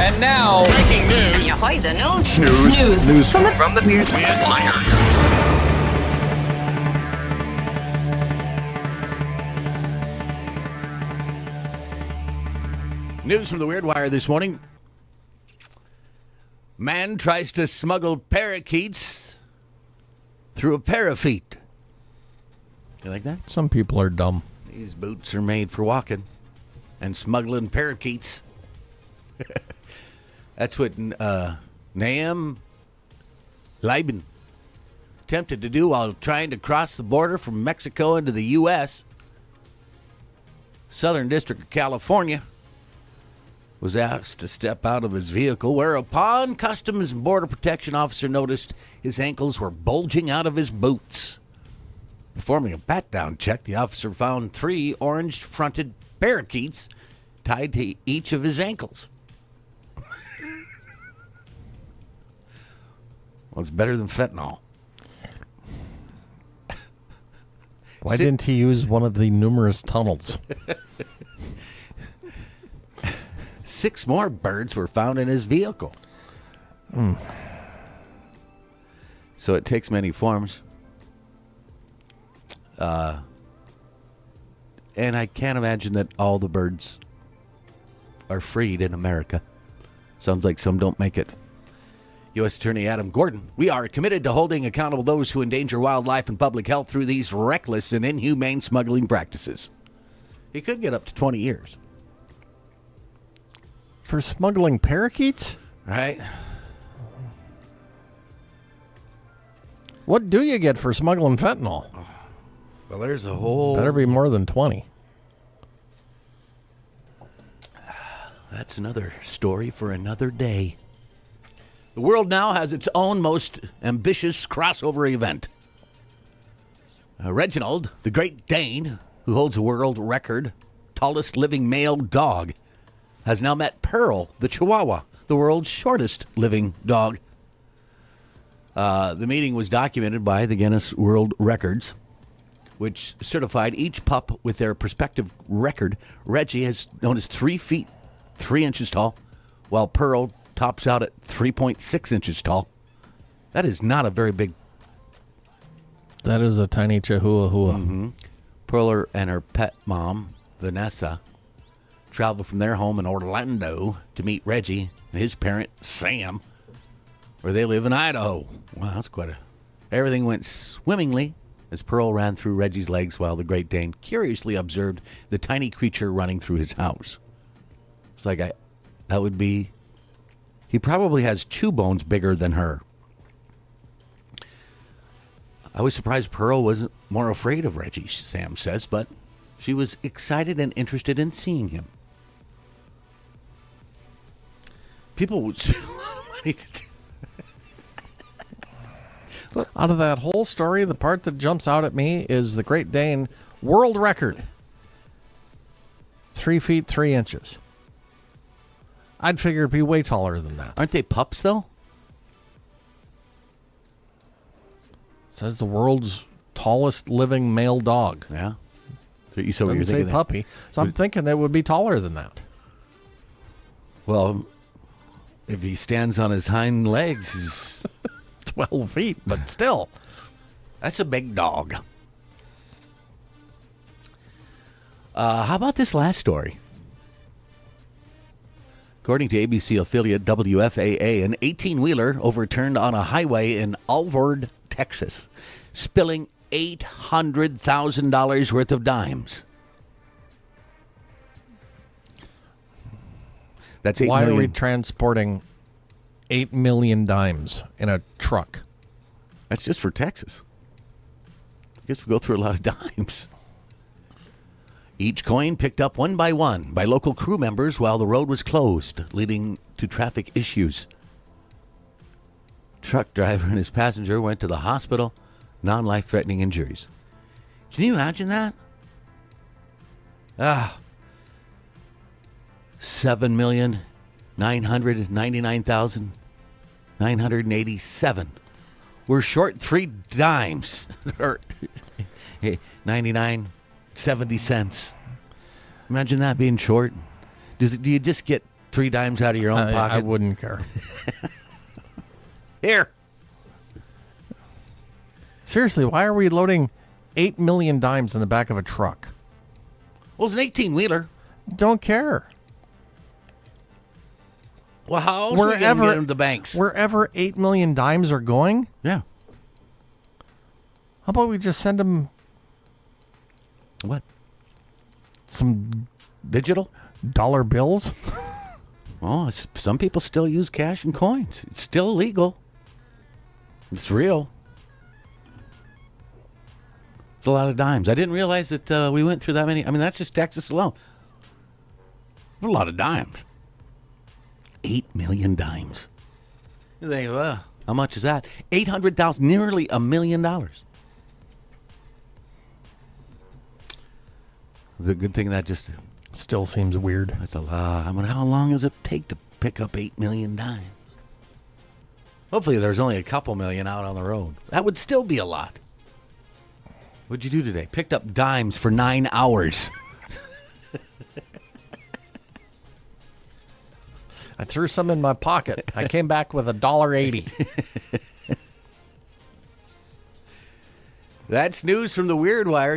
And now, Breaking news. Ahoy, the news. news From the Weird Wire. News from the Weird Wire this morning. Man tries to smuggle parakeets through a parakeet. You like that? Some people are dumb. These boots are made for walking and smuggling parakeets. That's what Naam Leiben attempted to do while trying to cross the border from Mexico into the U.S. Southern District of California was asked to step out of his vehicle, whereupon Customs and Border Protection officer noticed his ankles were bulging out of his boots. Performing a pat-down check, the officer found 3 orange-fronted parakeets tied to each of his ankles. Well, it's better than fentanyl. Why didn't he use one of the numerous tunnels? 6 more birds were found in his vehicle. So it takes many forms. And I can't imagine that all the birds are freed in America. Sounds like some don't make it. U.S. Attorney Adam Gordon, we are committed to holding accountable those who endanger wildlife and public health through these reckless and inhumane smuggling practices. He could get up to 20 years. For smuggling parakeets? Right? What do you get for smuggling fentanyl? Well, there's a whole... Better be more than 20. That's another story for another day. The world now has its own most ambitious crossover event. Reginald, the Great Dane, who holds a world record, tallest living male dog, has now met Pearl, the Chihuahua, the world's shortest living dog. The meeting was documented by the Guinness World Records, which certified each pup with their respective record. Reggie is known as 3 feet 3 inches tall, while Pearl tops out at 3.6 inches tall. That is not a very big... That is a tiny chihuahua. Mm-hmm. Pearl and her pet mom, Vanessa, traveled from their home in Orlando to meet Reggie and his parent, Sam, where they live in Idaho. Wow, that's quite a... Everything went swimmingly as Pearl ran through Reggie's legs while the Great Dane curiously observed the tiny creature running through his house. It's like, that would be... He probably has 2 bones bigger than her. I was surprised Pearl wasn't more afraid of Reggie, Sam says, but she was excited and interested in seeing him. People would spend a lot of money to do. Out of that whole story, the part that jumps out at me is the Great Dane world record. 3 feet 3 inches. I'd figure it'd be way taller than that. Aren't they pups, though? It says the world's tallest living male dog. Yeah. So you saw what you're Doesn't say thinking. puppy. So I'm thinking it would be taller than that. Well, if he stands on his hind legs, he's 12 feet, but still. that's a big dog. How about this last story? According to ABC affiliate WFAA, an 18-wheeler overturned on a highway in Alvord, Texas, spilling $800,000 worth of dimes. That's $8 Why million. are we transporting 8 million dimes in a truck? That's just for Texas. I guess we go through a lot of dimes. Each coin picked up one by local crew members while the road was closed, leading to traffic issues. Truck driver and his passenger went to the hospital, non-life-threatening injuries. Can you imagine that? $7,999,987. We're short 3 dimes, or 99.70 cents. Imagine that being short. Do you just get 3 dimes out of your own pocket? I wouldn't care. Here. Seriously, why are we loading 8 million dimes in the back of a truck? Well, it's an 18-wheeler. Don't care. Well, how else are we going to get them to the banks? Wherever 8 million dimes are going, Yeah. how about we just send them What? some Digital? dollar bills? Well, some people still use cash and coins. It's still legal. It's real. It's a lot of dimes. I didn't realize that we went through that many. I mean, that's just Texas alone. A lot of dimes. 8 million dimes. You think, well, how much is that? 800,000, nearly $1 million. The good thing that just Still seems weird. that's a lot. I mean, how long does it take to pick up 8 million dimes? Hopefully, there's only a couple million out on the road. That would still be a lot. What'd you do today? Picked up dimes for 9 hours. I threw some in my pocket. I came back with $1.80. That's news from the Weird Wire.